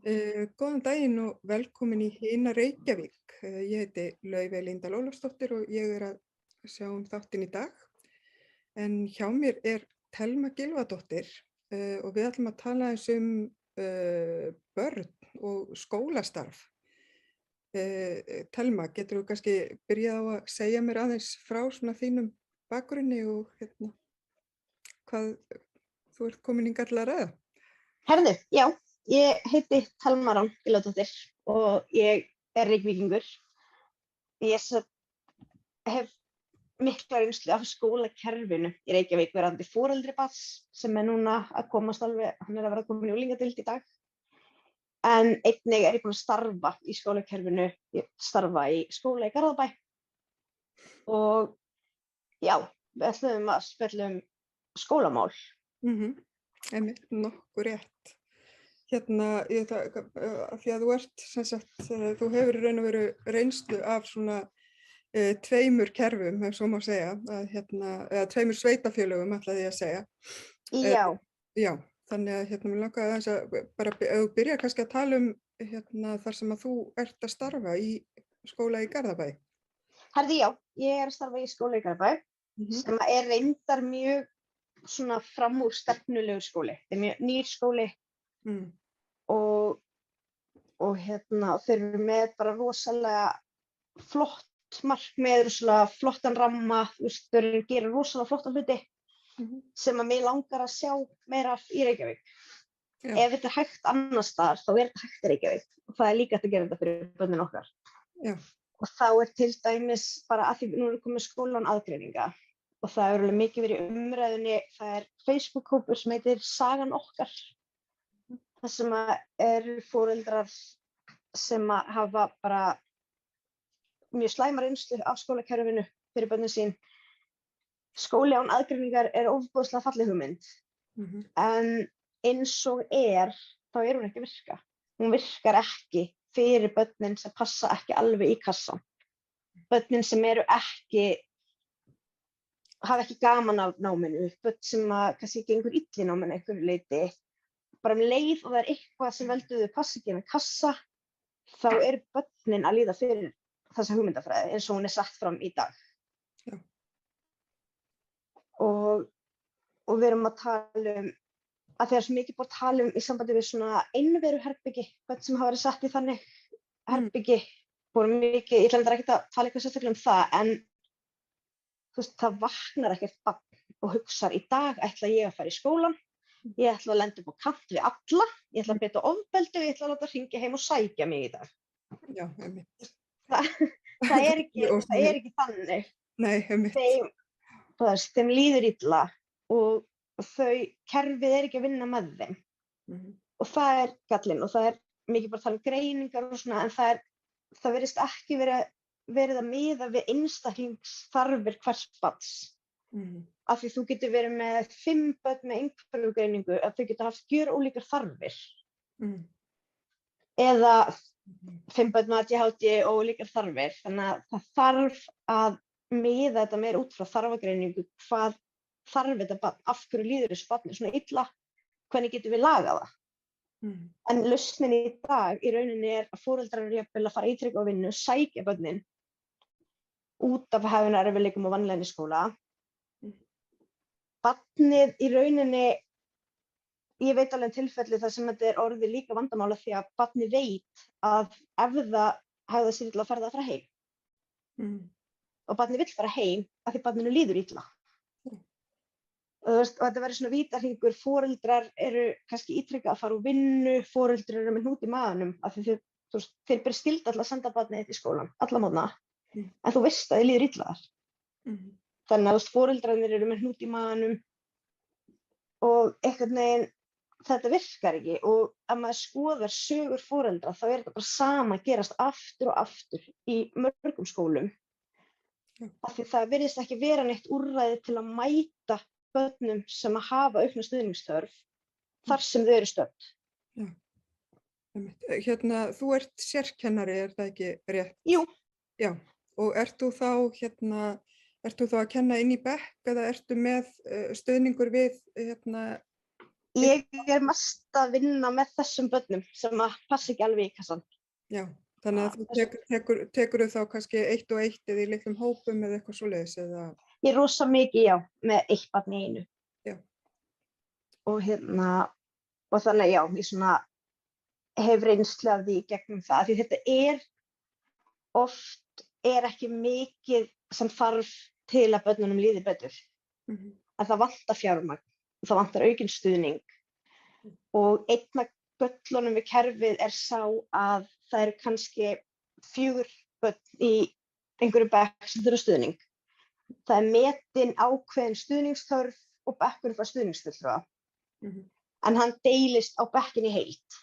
Góðan daginn og velkomin í Hina Reykjavík. Ég heiti Laufey Líndal Ólafsdóttir og ég er að sjá þáttinn í dag. En hjá mér er Thelma Gylfadóttir og við ætlum að tala börn og skólastarf. Thelma, getur þú kannski byrjað á að segja mér aðeins frá svona þínum bakgrunni og hvað þú ert komin hingað til að ræða? Herðu, já, ég heiti Thelma Gylfadóttir og ég er Reykvíkingur. Ég hef mikla reynslu af skólakerfinu í Reykjavík, verandi foreldri barns sem er núna að komast alveg, hann er að vera komin í unglingadeild í dag. En einnig er ég búin að starfa í skólakerfinu, ég starfa í skóla í Garðabæ. Og já, við ætlum að spjalla skólamál. Einmitt, nokkuð rétt. Af því að þú ert, þú hefur í raun og veru reynslu af svona tveimur kerfum, ef svo má segja, eða tveimur sveitafélögum, ætlaði ég að segja. Já. Já, þannig að mér langaði aðeins að bara ef þú byrjar kannski að tala þar sem að þú ert að starfa í skóla í Garðabæ. Herðu, já, ég er að starfa í skóla í Garðabæ, sem er reyndar mjög svona framúrstefnulegur skóli. Þetta er mjög nýr skóli og þeir eru með bara rosalega flott markmið, rosalega flottan ramma, þeir gera rosalega flottan hluti sem að mig langar að sjá meira í Reykjavík. Já. Ef þetta er hægt annars staðar, þá er þetta hægt í Reykjavík og það er líka hægt að gera þetta fyrir börnin okkar. Já. Og þá er til dæmis bara að því nú er komið skólan aðgreininga og það er alveg mikið verið í umræðunni, það er Facebook-hópur sem heitir Sagan okkar. Það sem eru foreldrar sem hafa bara mjög slæma reynslu af skólakerfinu fyrir börnin sín. Skóli án aðgreiningar er ofboðslega falleg hugmynd, en eins og þá er hún ekki að virka. Hún virkar ekki fyrir börnin sem passa ekki alveg í kassan. Börnin sem hafa ekki gaman af náminu, börn sem kannski gengur illa í náminu einhverju leyti. Bara leið og það er eitthvað sem veldur þau passa ekki með kassa, þá er börnin að líða fyrir þessa hugmyndafræði eins og hún er sett fram í dag. Já. Og við erum að tala að það er svo mikið búið að tala í sambandi við svona einveruherbyggi, börn sem hafa verið sett í þannig herbyggi, mikið, ég ætla ekki að tala eitthvað sérstaklega það, en það vaknar ekkert barn og hugsar í dag ætla ég að fara í skólann, ég ætla að lenda upp á kant við alla, ég ætla að beita ofbeldi og ég ætla að láta hringja heim og sækja mig í dag. Já, einmitt. Það er ekki þannig. Nei, einmitt. Þeim líður illa og kerfið er ekki að vinna með þeim. Og það er gallinn og það er mikið bara að tala greiningar og svona, en það virðist ekki verið að miða við einstaklingsþarfir hvers barns. Af því þú getur verið með 5 börn með einhverju greiningu að þau geta haft gjörólíkar þarfir. Eða 5 börn með ADHD og ólíkar þarfir. Þannig að það þarf að miða þetta meira út frá þarfagreiningu, hvað þarf þetta barn, af hverju líður þessu barni svona illa, hvernig getum við lagað það. En lausnin í dag í rauninni er að foreldrar eru jafnvel að fara ítrekka á vinnu, sækja börnin út af hegðunarerfiðleikum og vanlíðan í skóla. Barnið í rauninni, ég veit alveg tilfelli þar sem þetta er orðið líka vandamála því að barnið veit að ef það hegðar sér illa að fara það frá heim. Og barnið vill fara heim af því barninu líður illa. Og þetta verður svona vítahringur, foreldrar eru kannski ítrekka að fara úr vinnu, foreldrar eru með hnút í maganum af því þeir beri skylda til að senda barnið þitt í skólann, alla mótna, en þú veist að þið líður illa þar. Þannig að foreldrarnir eru með hnút í maganum og einhvern veginn þetta virkar ekki og ef maður skoðar sögur foreldra þá er þetta bara sama gerast aftur og aftur í mörgum skólum. Af því það virðist ekki vera neitt úrræði til að mæta börnum sem að hafa aukna stuðningsþörf þar sem þau eru stödd. Já. Þú ert sérkennari, er það ekki rétt? Jú. Já, og ert þú þá að kenna inn í bekk eða ertu með stuðningur við Ég mest að vinna með þessum börnum sem að passa ekki alveg í kassan. Já, þannig að þú tekur þá kannski 1 og 1 eða í litlum hópum eða eitthvað svoleiðis eða? Ég rosa mikið, já, með 1 barn í einu. Já. Og og þannig, já, ég svona hef reynslu af því gegnum það, því þetta oft ekki mikið sem þarf til að börnunum líði betur. En það vantar fjármagn, það vantar aukinn stuðning og einn af göllunum við kerfið sá að það kannski 4 börn í einhverju bekk sem þurfa stuðning. Það metin ákveðin stuðningsþörf og bekkurinn fær stuðningsfulltrúa. En hann deilist á bekkin í heild.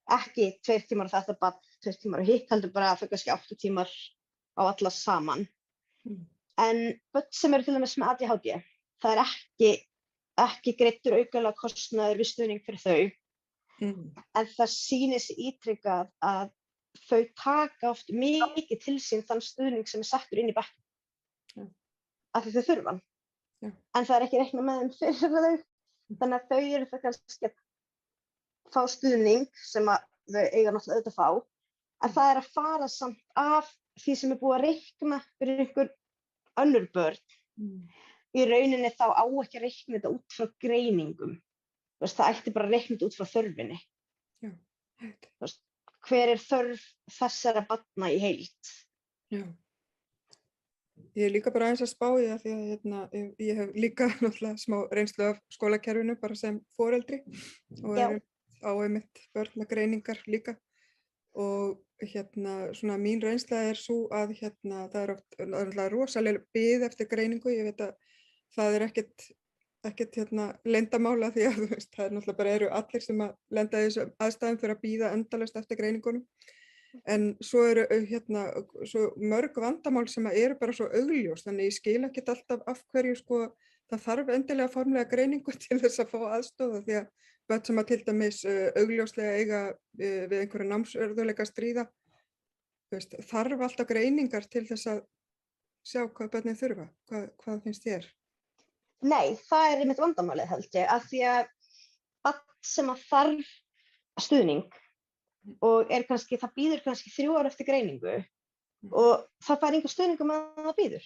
Ekki 2 tímar á þetta barn, 2 tímar á hitt, heldur bara að það kannski 8 tímar á alla saman. En börn sem eru til dæmis með ADHD, það ekki greiddur aukalega kostnaður við stuðning fyrir þau. En það sýnir sig ítrekað að þau taka oft mikið til sín þann stuðning sem settur inn í bekkinn. Af því þau þurfa hann. En það ekki reiknað með þeim fyrir þau. Þannig að þau eru það kannski að fá stuðning sem að þau eiga náttúrulega auðvitað að fá. En það að fara samt af því sem búið að reikna fyrir einhver önnur börn. Í rauninni þá á ekki að reikna þetta út frá greiningum. Það ætti bara að reikna þetta út frá þörfinni. Já. Hver þörf þessara barna í heild? Já. Ég líka bara aðeins að spá í það því að ég hef líka náttúrulega smá reynslu af skólakerfinu bara sem foreldri og á einmitt börn með greiningar líka. Og svona mín reynsla sú að það oft rosalega bið eftir greiningu. Ég veit að það ekkert leyndamála því að það náttúrulega bara eru allir sem að lenda í þessum aðstæðum fyrir að bíða endalaust eftir greiningunum. En svo eru svo mörg vandamál sem eru bara svo augljós, þannig ég skil ekkert alltaf af hverju það þarf endilega formlega greiningu til þess að fá aðstoð því að börn sem að til dæmis augljóslega eiga við einhverja námsörðugleika að stríða, þarf alltaf greiningar til þess að sjá hvað börnin þurfa. Hvað finnst þér? Nei, það einmitt vandamálið held ég, af því að barn sem að þarf stuðning og það bíður kannski 3 ár eftir greiningu og það fær enga stuðning meðan það bíður.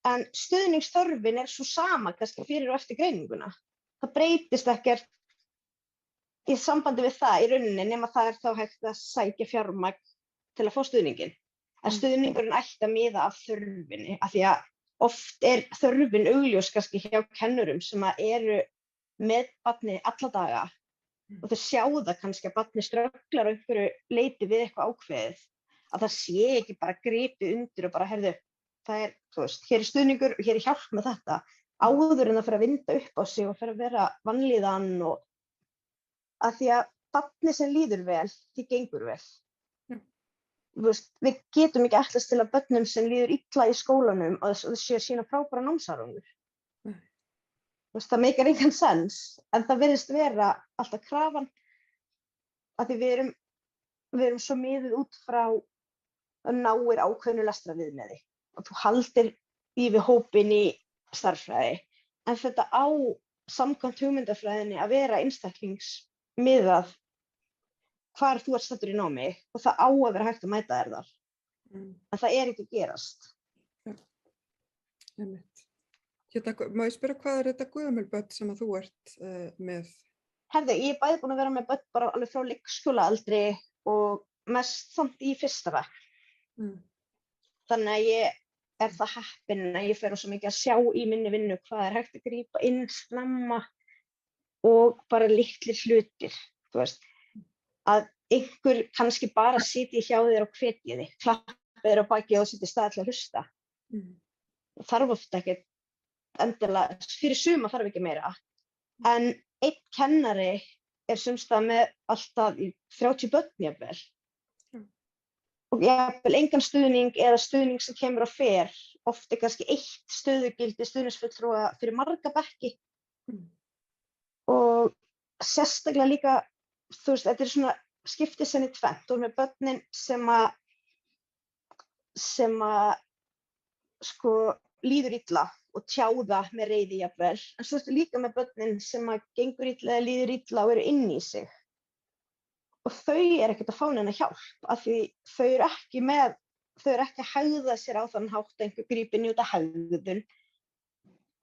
En stuðningsþörfin svo sama kannski fyrir og eftir greininguna. Það breytist ekkert í sambandi við það í rauninni nema það þá hægt að sækja fjármagn til að fá stuðningin. En stuðningurinn ætti að miða af þörfinni, af því að oft þörfin augljós kannski hjá kennurum sem að eru með barni alla daga og þau sjá það kannski að barni strögglar á einhverju leiti við eitthvað ákveðið, að það sé ekki bara gripið undir og bara heyrðu, hér stuðningur og hér hjálp með þetta, áður en að fara að vinda upp á sig og fara að vera vanlíðan og að því að barni sem líður vel, því gengur vel. Við getum ekki ætlast til að börnum sem líður illa í skólanum og þau séu að sýna frábæra námsárangur. Það meikar engan sens, en það virðist vera alltaf krafan að því við erum svo miðuð út frá náir ákveðnu lestrarviðmiði og þú haldir í við hópinn í stærðfræði, en þetta á samkvæmt hugmyndafræðinni að vera einstaklingsmiðað hvar þú staddur í námi og það á að vera hægt að mæta þér þar. En það ekki að gerast. Má ég spyrja hvað þetta gömul börn sem að þú ert með? Herðu, ég bæði búin að vera með börn bara alveg frá leikskólaaldri og mest samt í 1. bekk. Þannig að ég það heppin að ég fer svo mikið að sjá í minni vinnu hvað hægt að grípa inn snemma og bara litlir hlutir, að einhver kannski bara sitji hjá þér og hvetji þig, klappi þér á bakið og sitji staðar til að hlusta. Þarf oft ekkert endilega, fyrir suma þarf ekki meira, en einn kennari sums staðar með alltaf 30 börn jafnvel. Og jafnvel engan stuðning eða stuðning sem kemur á fer, oft kannski 1 stöðugildi stuðningsfulltrúa fyrir marga bekki. Og sérstaklega líka, þetta svona skiptist í tvennt, og með börnin sem að líður illa og tjá það með reiði jafnvel. En svo ertu líka með börnin sem að gengur illa eða líður illa og eru inn í sig. Og þau eru ekkert að fá neina hjálp, af því þau eru ekki að hegða sér á þann hátt að einhver grípi inn í út af hegðun.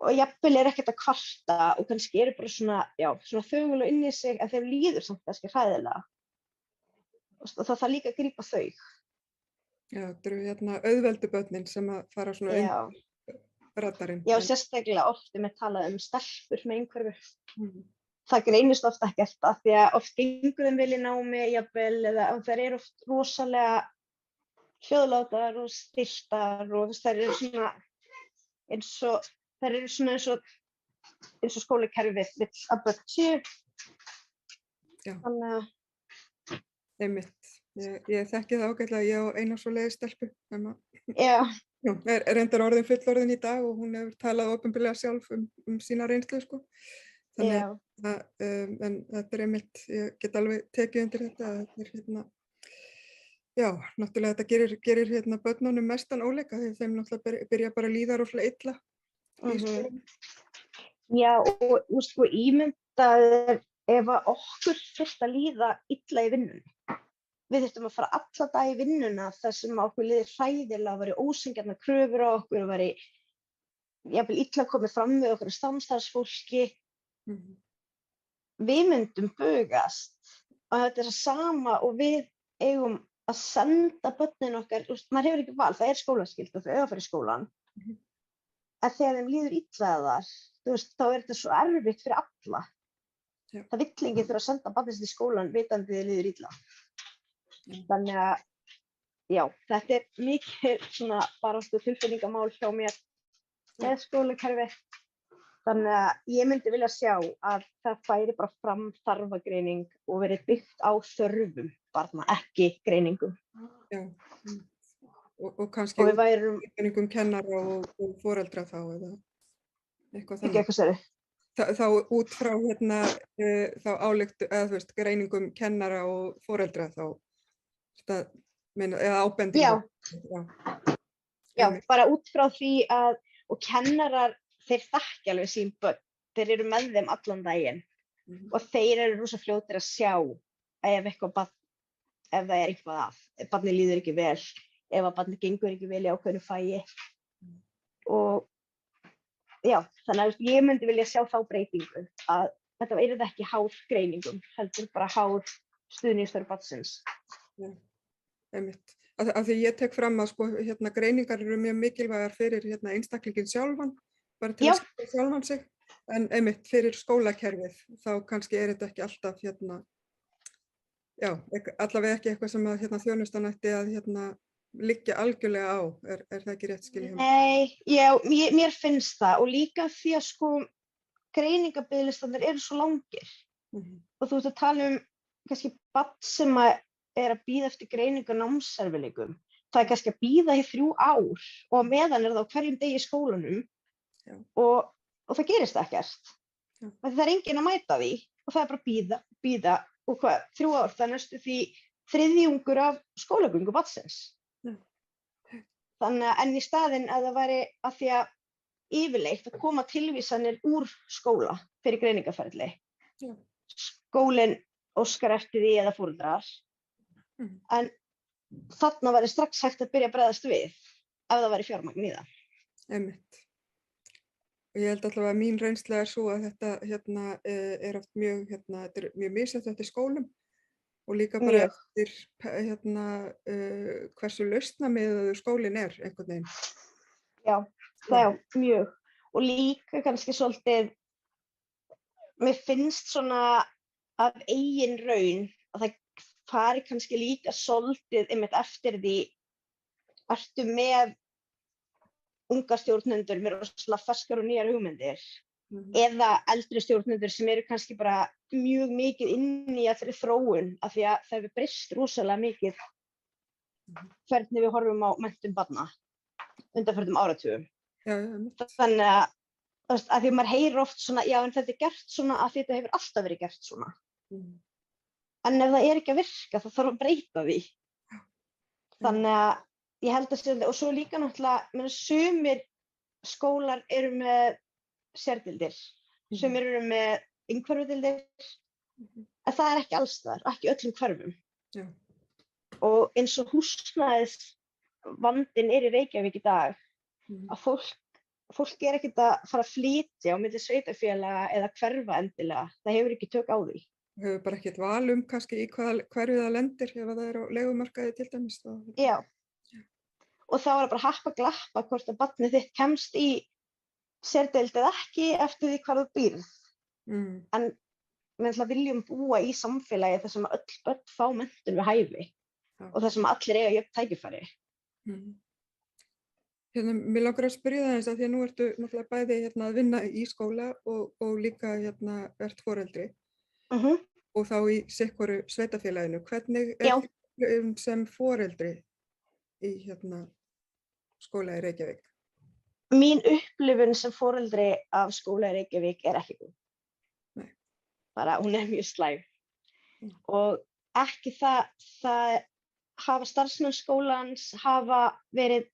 Og jafnvel er ekkert að kvarta og kannski eru bara svona þögul og inn í sig, en þeim líður samt kannski hræðilega. Og það þarf líka að grípa þau. Já, þetta eru auðveldu börnin sem að fara svona undir radarinn. Já, sérstaklega oft með talað stelpur með einhverfu. Það greinist oft ekkert af því að oft gengur þeim vel í námi, jafnvel, eða þær eru oft rosalega hljóðlátar og stilltar og þær eru svona eins og skólakerfið vill að börn séu. Þannig að einmitt. Ég þekki það ágætlega, ég á eina svoleiðis stelpu sem er reyndar orðin fullorðin í dag og hún hefur talað opinberlega sjálf sína reynslu, sko. Þannig en þetta er einmitt, ég get alveg tekið undir þetta, náttúrulega þetta gerir börnunum mestan óleika því þeim náttúrulega byrja bara að líða rosalega illa í skólanum. Já, og ímyndaður ef að okkur þurfti að líða illa í vinnunni. Við þurftum að fara alla dag í vinnuna þar sem okkur liði hræðilega, væri ósanngjarnar kröfur á okkur, væri jafnvel illa komið fram við okkur samstarfsfólki. Við myndum bugast og þetta er það sama og við eigum að senda börnin okkar, maður hefur ekki val, það er skólaskylda, þau eiga að fara í skólann. En þegar þeim líður illa þar, þá er þetta svo erfitt fyrir alla. Það vill enginn þurfa að senda barnið sitt í skólann vitandi þið líður illa. Þannig að, þetta er mikið svona baráttu tilfinningamál hjá mér með skólakerfi. Þannig að ég myndi vilja sjá að það færi bara fram þarfagreining og verið byggt á þörfum barna, ekki greiningum. Já, og kannski greiningum kennara og foreldra þá eða eitthvað þannig. Ekki eitthvað sér. Þá út frá þá ályktu, eða greiningum kennara og foreldra þá, eða ábendingum. Já, bara út frá því að, og kennarar, þeir þekkja alveg sín börn, þeir eru með þeim allan daginn og þeir eru rosa fljótir að sjá ef það er eitthvað að, ef barnið líður ekki vel, ef að barnið gengur ekki vel í ákveðnu fagi. Og þannig að ég myndi vilja sjá þá breytingu að þetta er ekki háð greiningum, heldur bara háð stuðningsþörf barnsins. Einmitt. Af því ég tek fram að greiningar eru mjög mikilvægar fyrir einstaklingin sjálfan, bara til að skilja sjálfan sig, en einmitt fyrir skólakerfið, þá kannski er þetta ekki alltaf allavega ekki eitthvað sem að þjónustan ætti að liggja algjörlega á, er það ekki rétt skilja? Nei, mér finnst það, og líka því að greiningabiðlistanir eru svo langir og þú ert að tala kannski barn sem er að bíða eftir greiningu og námserfiðleikum. Það er kannski að bíða í 3 ár og meðan er það á hverjum degi í skólanum og það gerist ekkert. Það er enginn að mæta því og það er bara að bíða og 3 ár, það er næstu því 3/4 af skólagöngu barnsins. Þannig að en í staðinn að það væri að því að yfirleitt að koma tilvísanir úr skóla fyrir greiningaferli. Skólinn óskar eftir því eða foreldrar. En þarna væri strax hægt að byrja að bregðast við ef það væri fjármagn í það. Einmitt. Og ég held allavega að mín reynsla er svo að þetta er oft mjög, þetta er mjög misjafnt eftir skólum og líka bara eftir hversu lausnamiðaður skólinn er einhvern veginn. Já, mjög. Og líka kannski svolítið, mér finnst svona af eigin raun að það fari kannski líka svolítið einmitt eftir því ertu með unga stjórnendur með rosalega ferskar og nýjar hugmyndir eða eldri stjórnendur sem eru kannski bara mjög mikið inn í allri þróun af því að það hefur breyst rosalega mikið hvernig við horfum á menntun barna undanförnum áratugum. Þannig að því maður heyrir oft svona, já en þetta er gert svona að þetta hefur alltaf verið gert svona. En ef það er ekki að virka þá þarf að breyta því. Þannig að ég held að og svo líka náttúrulega, sumir skólar eru með sérdeildir, sem eru með umhverfisdeildir, en það er ekki alls staðar, ekki í öllum hverfum. Já. Og eins og húsnæðisvandinn í Reykjavík í dag, að fólk er ekkert að fara að flytja á milli sveitarfélaga eða hverfa endilega. Það hefur ekki tök á því. Hefur bara ekkert val kannski í hverju það lendir ef það er á leigumarkaði til dæmis. Já. Og þá er bara happa glappa hvort að barnið þitt kemst í sérdeild eða ekki eftir því hvar þú býrð. En við viljum búa í samfélagi þar sem öll börn fá menntun við hæfi og þar sem allir eiga jöfn tækifæri. Mér langar að spyrja það eins að því að nú ertu náttúrulega bæði að vinna í skóla og líka ert foreldri og þá í sitthvoru sveitarfélaginu. Hvernig er sem foreldri í skóla í Reykjavík? Mín upplifun sem foreldri af skóla í Reykjavík er ekki góð. Nei. Bara hún er mjög slæm. Og ekki það hafa starfsmenn skólans hafa verið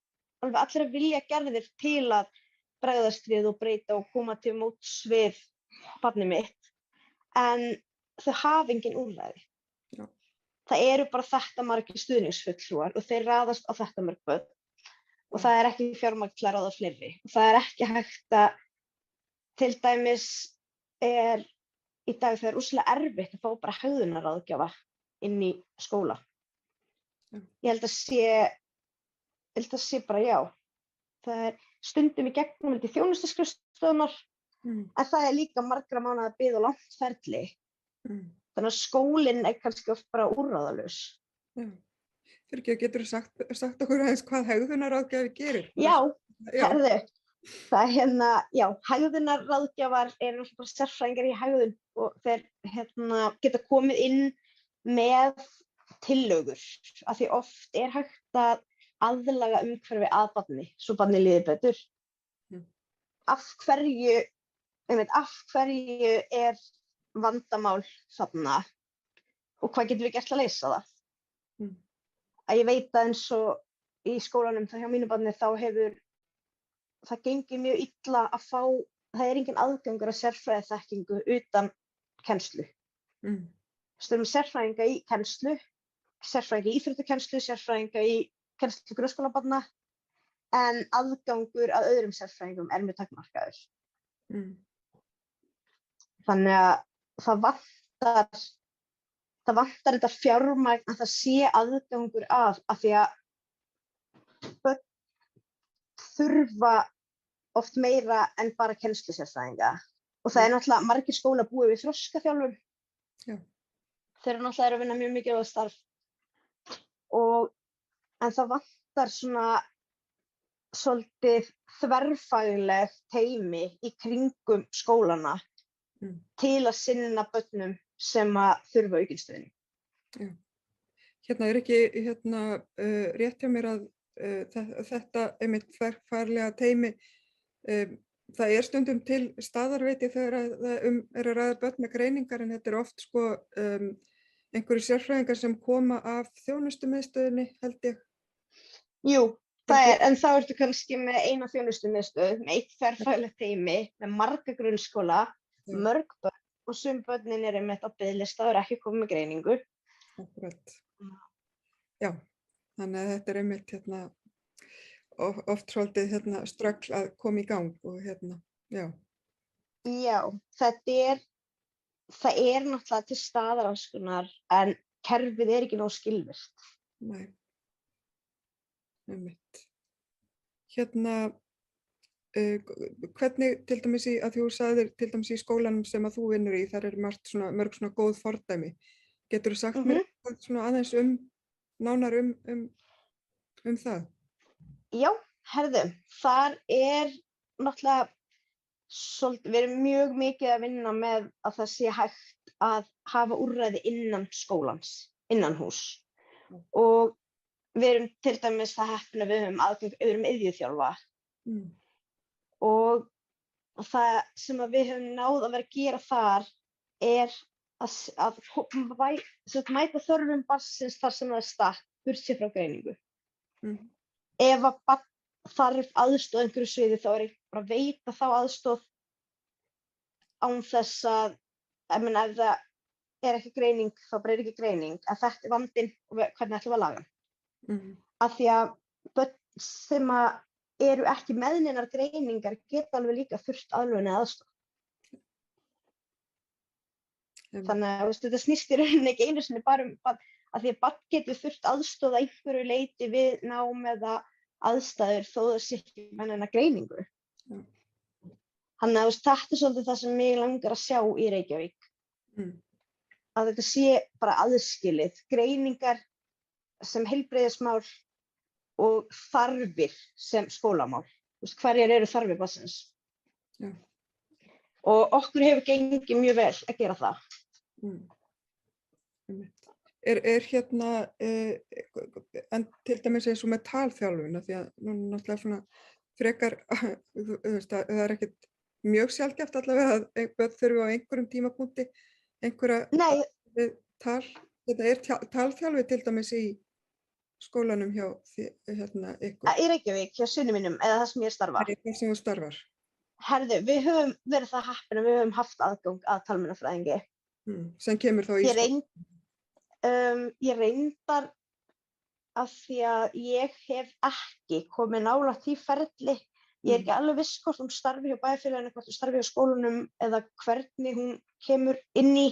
alveg allir að vilja gerðir til að bregðast við og breyta og koma til móts við barnið mitt. En þau hafa engin úrræði. Já. Það eru bara þetta margir stuðningsfulltrúar og þeir raðast á þetta mörg börn. Og það er ekki fjármagn til að ráða fleiri. Og það er ekki hægt að, til dæmis í dag það er úrslega erfitt að fá bara hegðunarráðgjafa inn í skóla. Ég held að sé bara já. Það er stundum í gegnum þjónustuskrifstofunnar, en það er líka margra mánaða bið og langt ferli. Þannig að skólinn er kannski oft bara úrræðalaus. Já. Geturðu sagt okkur aðeins hvað hegðunarráðgjafi gerir? Já, herðu. Það hegðunarráðgjafar eru náttúrulega bara sérfræðingar í hegðun og þeir geta komið inn með tillögur. Af því oft er hægt að aðlaga umhverfi að barni, svo barni líði betur. Af hverju er vandamál þarna og hvað getum við gert að leysa það? Að ég veit að eins og í skólanum hjá mínu barni þá hefur það gengið mjög illa að fá, það er engin aðgangur að sérfræðiþekkingu utan kennslu. Stöðum sérfræðinga í kennslu, sérfræðinga í íþróttakennslu, sérfræðinga í kennslu grunnskólabarna, en aðgangur að öðrum sérfræðingum er mjög takmarkaður. Þannig að það vantar þetta fjármagn að það sé aðgangur af því að börn þurfa oft meira en bara kennslusérfræðinga. Og það er náttúrulega margir skóla búið við þroskaþjálfun. Já. Þeir eru náttúrulega að vinna mjög mikið á starf. En það vantar svona svolítið þverfagleg teymi í kringum skólana til að sinna börnum sem að þurfa aukinstuðning. Er ekki rétt hjá mér að þetta einmitt þverfaglega teymi, það er stundum til staðar veit ég þegar það er að ræða börn með greiningar en þetta er oft einhverjir sérfræðingar sem koma af þjónustumiðstöðinni held ég. Jú, það er, en þá ertu kannski með eina þjónustumiðstöð, með eitt þverfaglegt teymi, með marga grunnskóla, mörg börn og sum börnin eru einmitt á biðlista og eru ekki komið með greiningu. Akkurat. Já, þannig að þetta er einmitt oft svolítið ströggl að koma í gang og já. Já, það er náttúrulega til staðar alls konar, en kerfið er ekki nógu skilvirkt. Nei. Einmitt. Hvernig til dæmis að þú sagðir til dæmis í skólanum sem að þú vinnur í, þar er mörg svona góð fordæmi. Geturðu sagt mér aðeins nánar um það? Já, herðu, þar er náttúrulega við erum mjög mikið að vinna með að það sé hægt að hafa úrræði innan skólans, innan hús. Og við erum til dæmis það heppin að við höfum aðgang öðrum iðjuþjálfa. Og það sem við höfum náð að vera að gera þar er að mæta þörfum barnsins þar sem það er statt, burtséð frá greiningu. Ef að barn þarf aðstoð á einhverju sviði þá er ég bara að veita þá aðstoð án þess að, ef það er ekki greining þá bara er ekki greining, en þetta er vandinn og hvernig ætlum við að laga hann. Af því að börn sem eru ekki með neinar greiningar geta alveg líka þurft aðlögun eða aðstoð. Þannig að þetta snýst í rauninni ekki einu sinni bara að því að barn getur þurft aðstoð að einhverju leyti við nám eða aðstæður þó það sé ekki með neina greiningu. Þannig að þetta er svolítið það sem mig langar að sjá í Reykjavík. Að þetta sé bara aðskilið, greiningar sem heilbrigðismál og þarfir sem skólamál. Hverjar eru þarfir barnsins? Og okkur hefur gengið mjög vel að gera það. En til dæmis eins og með talþjálfun, því að nú náttúrulega svona frekar, það er ekkert mjög sjaldgæft allavega að börn þurfi á einhverjum tímapunkti einhverja tal. Þetta talþjálfi til dæmis í skólanum hjá ykkur? Í Reykjavík, hjá syni mínum, eða það sem ég starfa. Það sem þú starfar. Herðu, við höfum verið það heppin að við höfum haft aðgang að talmeinafræðingi. Sem kemur þá í Ég reyndar af því að ég hef ekki komið nálægt því ferli. Ég er ekki alveg viss hvort hún starfi hjá bæjarfélaginu, hvort hún starfi hjá skólanum eða hvernig hún kemur inn í,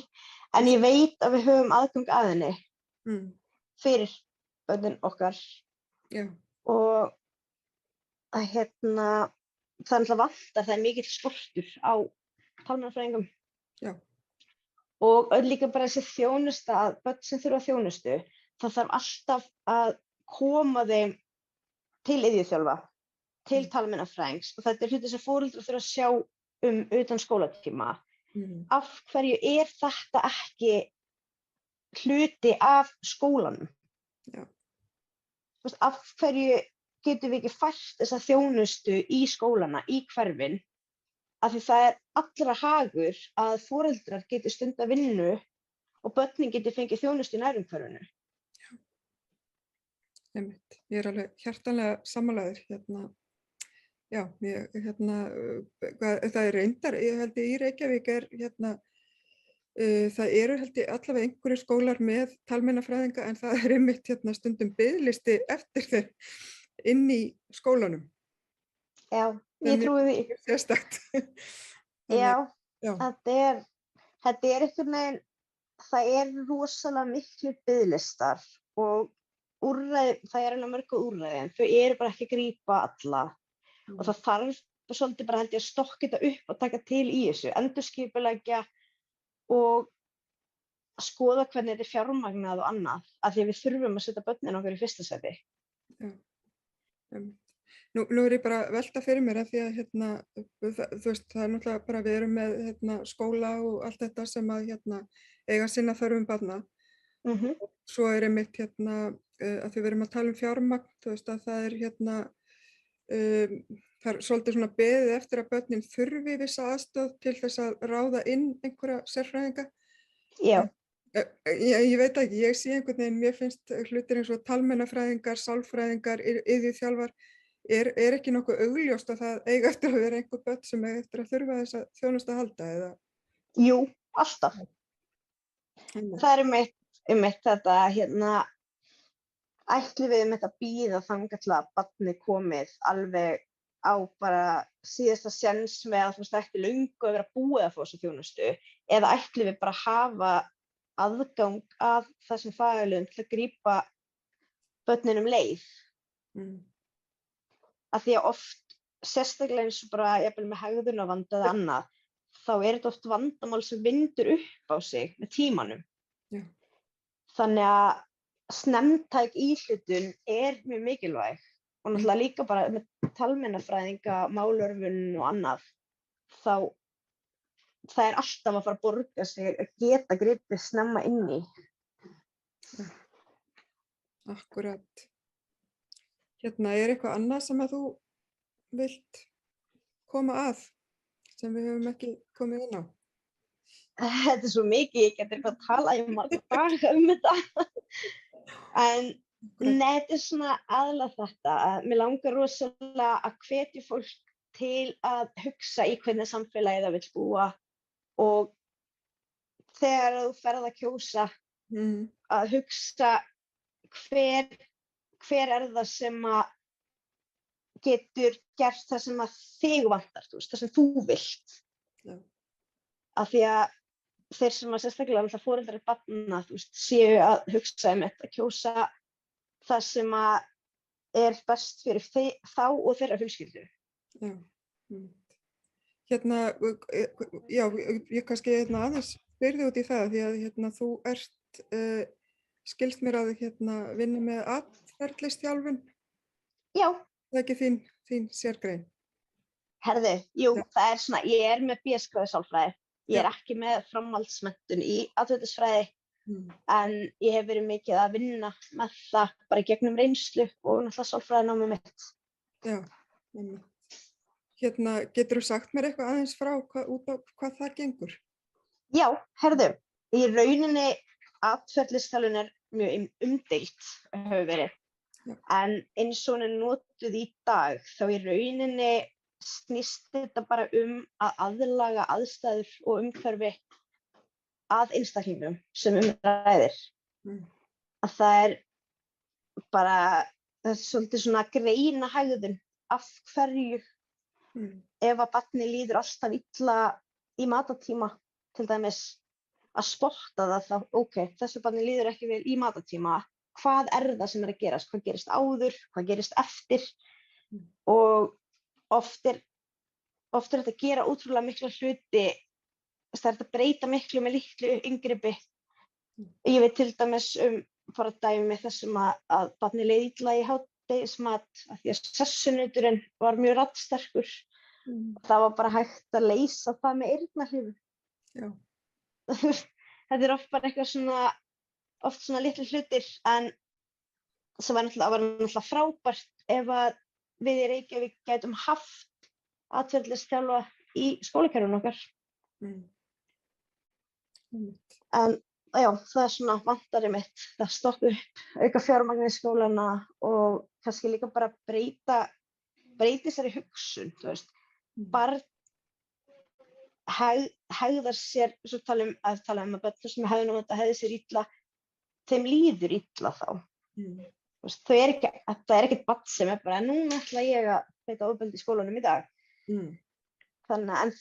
en ég veit að við höfum aðgang að henni fyrir börnin okkar. Og það er alltaf vantar, það er mikill skortur á talmeinafræðingum. Og líka bara þessi þjónusta, að börn sem þurfa þjónustu, það þarf alltaf að koma þeim til iðjuþjálfa, til talmeinafræðings, og þetta er hluti sem foreldrar þurfa að sjá utan skólatíma. Af hverju er þetta ekki hluti af skólanum? Af hverju getum við ekki fært þessa þjónustu í skólana, í hverfin? Af því það er allra hagur að foreldrar geti stunda vinnu og börnin geti fengið þjónustu í nærumhverfinu. Ég er alveg hjartanlega sammálaður. Það er reyndar, ég held í Reykjavík það eru held ég allavega einhverjir skólar með talmeinafræðinga, en það er einmitt stundum biðlisti eftir þeim inn í skólanum. Já, ég trúi því. Sérstakt. Þetta er einhvern veginn, það er rosalega miklu biðlistar og úrræði, það er alveg mörg úrræði, en þau eru bara ekki að grípa alla. Og það þarf svolítið bara held ég að stokka þetta upp og taka til í þessu, endurskipuleggja og skoða hvernig þetta er fjármagnað og annað, af því að við þurfum að setja börnin okkar í fyrsta sæti. Nú er ég bara að velta fyrir mér, af því að þú veist, það er náttúrulega bara við erum með skóla og allt þetta sem að eiga sinna þörfum barna. Svo er einmitt að við erum að tala fjármagn, þú veist að það er svolítið svona beðið eftir að börnin þurfi vissa aðstoð til þess að ráða inn einhverja sérfræðinga. Ég veit ekki, ég sé einhvern veginn, mér finnst hlutir eins og talmeinafræðingar, sálfræðingar, iðjuþjálfar, er ekki nokkuð augljóst að það eiga eftir að vera einhver börn sem eiga eftir að þurfa þessa þjónustu að halda, eða? Jú, alltaf. Það er einmitt þetta, ætlum við að bíða þangað til að barnið komið alveg á bara síðasta séns með að það ætti löngu að vera búið að fá þessu þjónustu, eða ætlum við bara að hafa aðgang að þessum faglegum til að grípa börnin leið. Af því að oft, sérstaklega eins og bara jafnvel með hegðunarvanda eða annað, þá er þetta oft vandamál sem vindur upp á sig með tímanum. Þannig að snemmtæk íhlutun er mjög mikilvæg, og náttúrulega líka bara með talmeinafræðinga, málörvun og annað, þá það er alltaf að fara að borga sig að geta gripið snemma inn í. Akkúrat. Er eitthvað annað sem að þú vilt koma að, sem við höfum ekki komið inn á? Þetta er svo mikið, ég geti eitthvað að tala í marga daga þetta. En Nei, þetta svona aðalega þetta að mér langar rosalega að hvetja fólk til að hugsa í hvernig samfélagi það vill búa og þegar þú ferð að kjósa að hugsa hver það sem að getur gert það sem að þig vantar, það sem þú vilt. Já. Af því að þeir sem að sérstaklega alltaf foreldrar barna, séu að hugsa að kjósa það sem að er best fyrir þá og þeirra fjölskyldu. Já. Já, ég kannski aðeins spyrði út í það því að þú ert, skilst mér að vinna með atferlisþjálfun. Já. Það er ekki þín sérgrein? Herðu, jú, það er svona, ég er með BS-gráðu í sálfræði. Ég er ekki með framhaldsmenntun í atferlisfræði, en ég hef verið mikið að vinna með það bara gegnum reynslu og náttúrulega sálfræðinámið mitt. Já, geturðu sagt mér eitthvað aðeins frá út á hvað það gengur? Já, herðu, í rauninni atferlisþjálfun er mjög umdeilt hefur verið. Já. En eins og hún er notuð í dag, þá í rauninni snýst þetta bara að aðlaga aðstæður og umhverfi að einstaklingum sem ræðir. Að það er svolítið svona greina hegðun af hverju ef að barni líður alltaf illa í matartíma, til dæmis að spotta það þá, þessu barni líður ekki vel í matartíma, hvað er það sem er að gerast, hvað gerist áður, hvað gerist eftir og oft er þetta að gera ótrúlega mikla hluti, það er að breyta miklu með litlu inngripi. Ég veit til dæmis bara dæmi þessum að barni leið illa í hádegismat af því að sessunauturinn var mjög raddsterkur. Það var bara hægt að leysa það með eyrnahlífum. Já. Þetta er oft bara eitthvað svona litlu hlutir, en það var náttúrulega frábært ef að við í Reykjavík gætum haft atferlisþjálfa í skólakerfinu okkar. En já, það er svona vantarið mitt, það stoppa upp, auka fjármagn í skólana og kannski líka bara breyta þessari hugsun, Barn hegðar sér, svo tala um að börn sem hegðar sér illa, þeim líður illa þá. Það er ekkert barn sem er bara, núna ætla ég að beita ofbeldi í skólanum í dag. Þannig en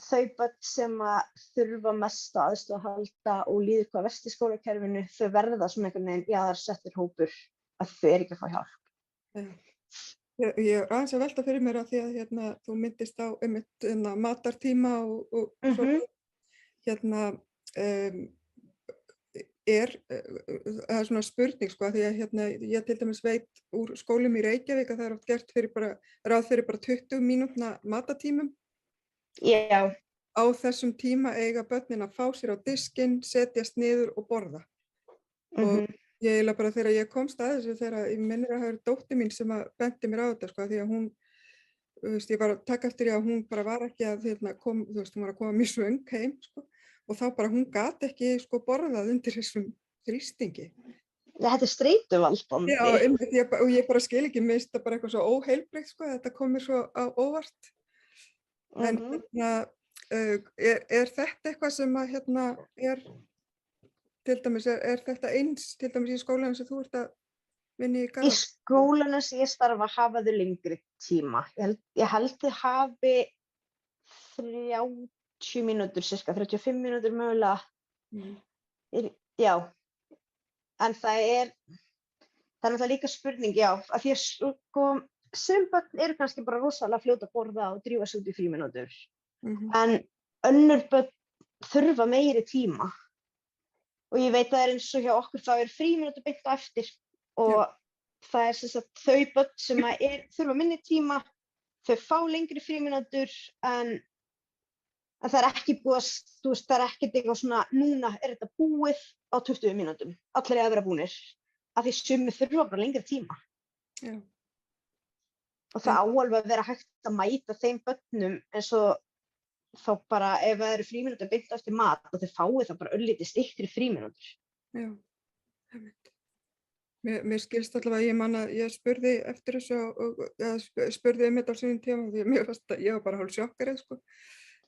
þau börn sem að þurfa mest á aðstoð að halda og líður hvað verst í skólakerfinu, þau verða svona einhvern veginn jaðarsettur hópur að þau ekki að fá hjálp. Ég er aðeins að velta fyrir mér að því að þú myndist á matartíma og svona það er svona spurning því að ég til dæmis veit úr skólum í Reykjavík að það er oft gert ráð fyrir bara 20 mínútna matatímum. Já. Á þessum tíma eiga börnin að fá sér á diskinn, setjast niður og borða. Og ég eiginlega bara þegar ég komst að þessu, þegar ég minnir að það er dóttir mín sem að benti mér á þetta, því að hún, ég var að taka eftir að hún bara var ekki að hún var að koma mjög svöng heim, og þá bara hún gat ekki borðað undir þessum þrýstingi. Þetta er streituvaldandi. Já, og ég bara skil ekki, mér finnst það bara eitthvað svo óheilbrigt, þetta kom mér svo á óvart. En er þetta eitthvað sem að er til dæmis, er þetta eins til dæmis í skólanum sem þú ert að vinna í Garðabæ? Í skólanum sem ég starfa hafa þau lengri tíma. Ég held þau hafi 30 mínútur, cirka 35 mínútur mögulega. Já, en það er náttúrulega líka spurning, já, af því að sum börn eru kannski bara rosalega fljót að borða og drífa sig út í frímínútur. En önnur börn þurfa meiri tíma. Og ég veit að það er eins og hjá okkur, þá er frímínútur beint á eftir og það er sem sagt þau börn sem þurfa minni tíma, þau fá lengri frímínútur en það er ekki búið, það er ekkert eitthvað svona, núna er þetta búið á 20 mínútum, allir að vera búnir, af því sumir þurfa bara lengri tíma. Já. Og það á alveg að vera hægt að mæta þeim börnum eins og þá bara ef það eru frímínútur beint eftir mat og þau fáið það bara örlítið styttri frímínútur. Já, Mér skilst allavega, ég man að ég spurði eftir þessu og spurði þetta á sínum tíma því mér fannst að ég var bara hálf sjokkerið sko.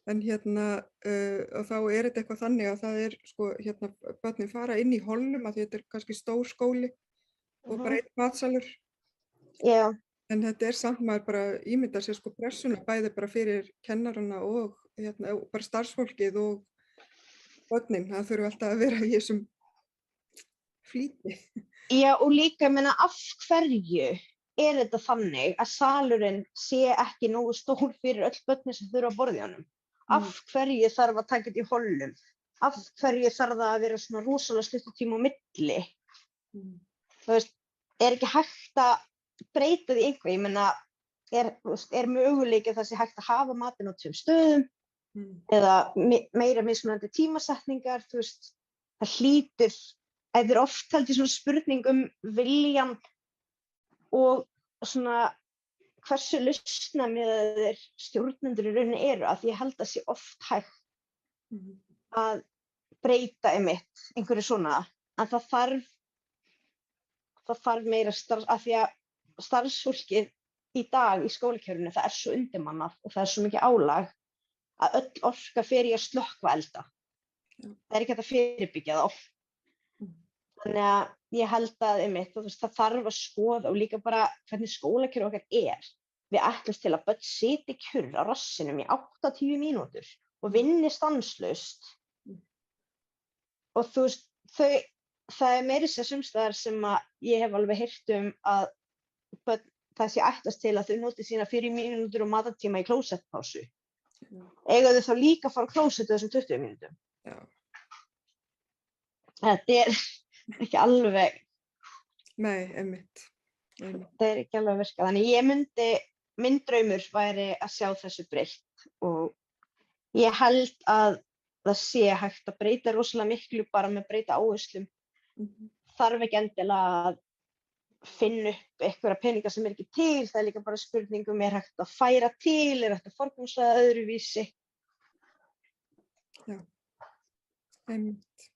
En og þá þetta eitthvað þannig að það sko, börnin fara inn í hollum að því þetta kannski stór skóli og bara einn matsalur. Já. En þetta samt maður bara ímyndar sér sko pressuna bæði bara fyrir kennarana og bara starfsfólkið og börnin, það þurfa alltaf að vera í þessum flýti. Já, og líka, ég meina, af hverju þetta þannig að salurinn sé ekki nógu stór fyrir öll börnin sem þurfa að borða í honum? Af hverju þarf að taka þetta í hollum? Af hverju þarf það að vera svona rosalega stuttur tíma á milli? Þú veist, ekki hægt að breyta því einhver? Ég meina, möguleiki það sé hægt að hafa matinn á 2 stöðum eða meira mismunandi tímasetningar, þú veist, það hlýtur. Það oft held ég svona spurning viljan og svona hversu lausnamiðaðir stjórnendur í rauninni eru, að ég held að sé oft hægt að breyta einmitt einhverju svona, en það þarf meira af því að starfsfólkið í dag í skólakerfinu, það svo undirmannað og það svo mikið álag að öll orka fer í að slökkva elda. Það ekki hægt að fyrirbyggja þá. Þannig að ég held að einmitt, það þarf að skoða og líka bara hvernig skólakerfið okkar Við ætlumst til að börn sitji kjur á rassinum í 8-10 mínútur og vinni stanslaust. Og þú veist, það meira sér sumstaðar sem að ég hef alveg heyrt að börn, það sé ætlast til að þau noti sína 4 mínútur og matartíma í klósettpásu. Eiga þau þá líka að fara á klósettu þessum 20 mínútum? Já. Þetta ekki alveg. Nei, einmitt. Það ekki alveg að virka. Þannig minn draumur væri að sjá þessu breytt og ég held að það sé hægt að breyta rosalega miklu bara með að breyta áherslum. Þarf ekki endilega að finna upp einhverja peninga sem ekki til, það líka bara spurningum hægt að færa til, hægt að forgangsraða öðruvísi. Já, einmitt.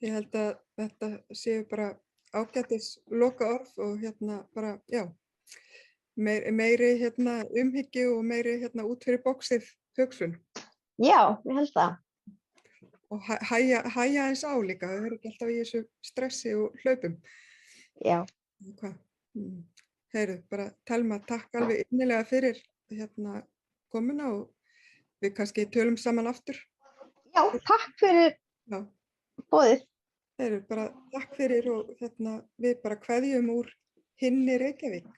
Ég held að þetta séu bara ágætis lokaorð og bara, já, meiri umhyggju og meiri út fyrir bóksið hugsun. Já, ég held það. Og hæja eins á líka, þau verður ekki alltaf í þessu stressi og hlaupum. Já. Heyrðu, bara Thelma, takk alveg innilega fyrir komuna og við kannski tölum saman aftur. Já, takk fyrir boðið. Heyrðu, bara takk fyrir og við bara kveðjum úr hinni Reykjavík.